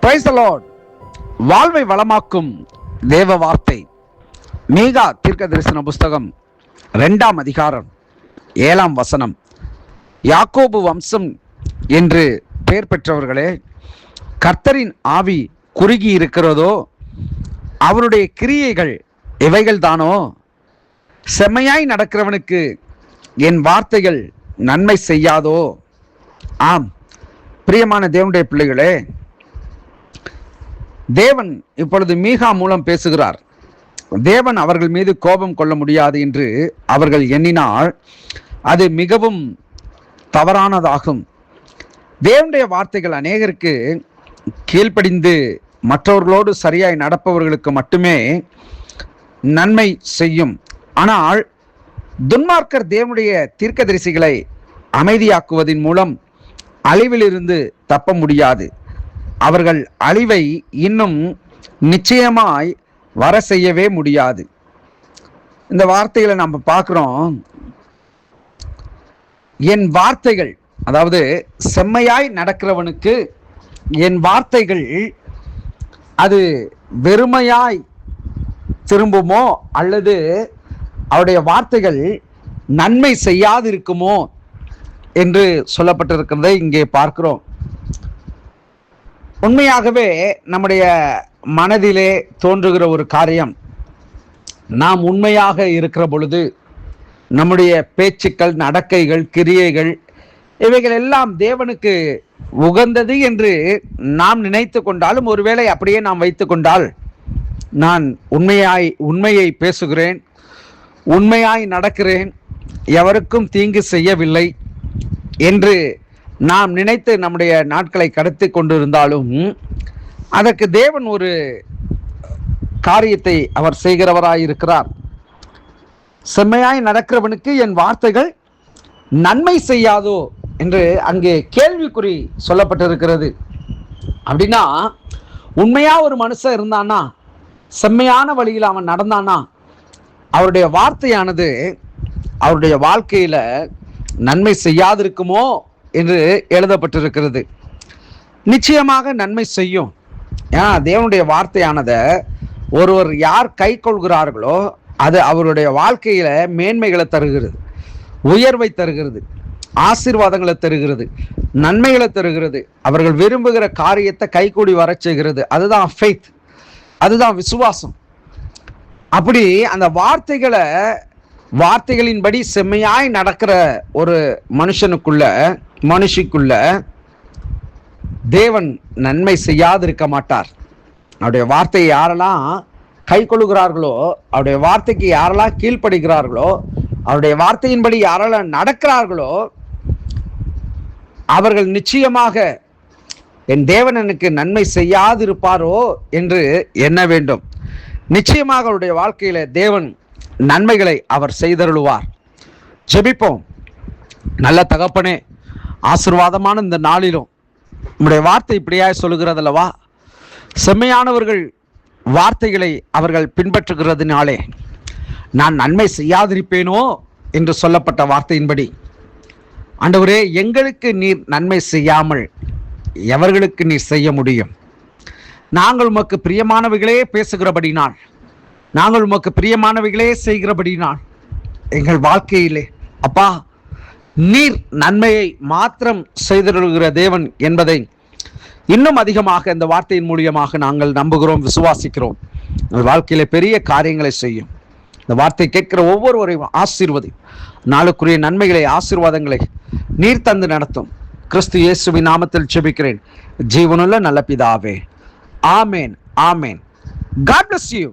Praise the Lord. வாழ்வை வளமாக்கும் தேவ வார்த்தை. மீகா தீர்க்க தரிசன புஸ்தகம் 2ஆம் அதிகாரம் 7ஆம் வசனம். யாக்கோபு வம்சம் என்று பெயர் பெற்றவர்களே, கர்த்தரின் ஆவி குறுகி இருக்கிறதோ, அவருடைய கிரியைகள் இவைகள் தானோ? செம்மையாய் நடக்கிறவனுக்கு என் வார்த்தைகள் நன்மை செய்யாதோ? ஆம், பிரியமான தேவனுடைய பிள்ளைகளே, தேவன் இப்பொழுது மீகா மூலம் பேசுகிறார். தேவன் அவர்கள் மீது கோபம் கொள்ள முடியாது என்று அவர்கள் எண்ணினால் அது மிகவும் தவறானதாகும். தேவனுடைய வார்த்தைகள் அநேகருக்கு கீழ்ப்படிந்து மற்றவர்களோடு சரியாய் நடப்பவர்களுக்கு மட்டுமே நன்மை செய்யும். ஆனால் துன்மார்க்கர் தேவனுடைய தீர்க்கதரிசிகளை அமைதியாக்குவதன் மூலம் அழிவிலிருந்து தப்ப முடியாது. அவர்கள் அழிவை இன்னும் நிச்சயமாய் வர செய்யவே முடியாது. இந்த வார்த்தைகளை நம்ம பார்க்கிறோம். என் வார்த்தைகள், அதாவது செம்மையாய் நடக்கிறவனுக்கு என் வார்த்தைகள் அது வெறுமையாய் திரும்புமோ அல்லது அவருடைய வார்த்தைகள் நன்மை செய்யாது இருக்குமோ என்று சொல்லப்பட்டிருக்கிறதை இங்கே பார்க்கிறோம். உண்மையாகவே நம்முடைய மனதிலே தோன்றுகிற ஒரு காரியம், நாம் உண்மையாக இருக்கிற பொழுது நம்முடைய பேச்சுக்கள், நடக்கைகள், கிரியைகள் இவைகள் எல்லாம் தேவனுக்கு உகந்தது என்று நாம் நினைத்து கொண்டாலும், ஒருவேளை அப்படியே நாம் வைத்து கொண்டால், நான் உண்மையை பேசுகிறேன், உண்மையாய் நடக்கிறேன், எவருக்கும் தீங்கு செய்யவில்லை என்று நாம் நினைத்து நம்முடைய நாட்களை கடத்தி கொண்டிருந்தாலும், அதற்கு தேவன் ஒரு காரியத்தை அவர் செய்கிறவராயிருக்கிறார். செம்மையாய் நடக்கிறவனுக்கு என் வார்த்தைகள் நன்மை செய்யாதோ என்று அங்கே கேள்விக்குறி சொல்லப்பட்டிருக்கிறது. அப்படின்னா, உண்மையா ஒரு மனுஷன் இருந்தானா, செம்மையான வழியில் அவன் நடந்தானா, அவருடைய வார்த்தையானது அவருடைய வாழ்க்கையில நன்மை செய்யாதிருக்குமோ என்று எழுதப்பட்டிருக்கிறது. நிச்சயமாக நன்மை செய்யும். ஏன்னா தேவனுடைய வார்த்தையானதை ஒருவர் யார் கை கொள்கிறார்களோ அது அவருடைய வாழ்க்கையில மேன்மைகளை தருகிறது, உயர்வை தருகிறது, ஆசீர்வாதங்களை தருகிறது, நன்மைகளை தருகிறது. அவர்கள் விரும்புகிற காரியத்தை கைகூடி வர செய்கிறது. அதுதான் ஃபெய்த், அதுதான் விசுவாசம். அப்படி அந்த வார்த்தைகளின்படி செம்மையாய் நடக்கிற ஒரு மனுஷிக்குள்ள தேவன் நன்மை செய்யாது இருக்க மாட்டார். அவருடைய வார்த்தையை யாரெல்லாம் கை கொள்ளுகிறார்களோ, அவருடைய வார்த்தைக்கு யாரெல்லாம் கீழ்ப்படுகிறார்களோ, அவருடைய வார்த்தையின்படி யாரெல்லாம் நடக்கிறார்களோ, அவர்கள் நிச்சயமாக என் தேவன் எனக்கு நன்மை செய்யாது இருப்பாரோ என்று எண்ண வேண்டும். நிச்சயமாக அவருடைய வாழ்க்கையில தேவன் நன்மைகளை அவர் செய்தருளுவார். ஜெபிப்போம். நல்ல தகப்பனே, ஆசீர்வாதமான இந்த நாளிலும் நம்முடைய வார்த்தை இப்படியாய் சொல்லுகிறதல்லவா, செம்மையானவர்கள் வார்த்தைகளை அவர்கள் பின்பற்றுகிறதுனாலே நான் நன்மை செய்யாதிருப்பேனோ என்று சொல்லப்பட்ட வார்த்தையின்படி, ஆண்டவரே, எங்களுக்கு நீர் நன்மை செய்யாமல் எவர்களுக்கு நீர் செய்ய முடியும்? நாங்கள் உமக்கு பிரியமானவைகளே பேசுகிறபடினால், நாங்கள் உமக்கு பிரியமானவைகளே செய்கிறபடினால் எங்கள் வாழ்க்கையிலே அப்பா, நீர் நன்மையை மாத்திரம் செய்திருக்கிற தேவன் என்பதை இன்னும் அதிகமாக இந்த வார்த்தையின் மூலியமாக நாங்கள் நம்புகிறோம், விசுவாசிக்கிறோம். எங்கள் வாழ்க்கையில பெரிய காரியங்களை செய்யும். இந்த வார்த்தை கேட்கிற ஒவ்வொருவரையும் ஆசீர்வதி. நாளுக்குரிய நன்மைகளை, ஆசீர்வாதங்களை நீர் தந்து நடத்தும். கிறிஸ்து இயேசுவின் நாமத்தில் ஜெபிக்கிறேன், ஜீவனுள்ள நல்ல பிதாவே. ஆமேன், ஆமேன். God bless you.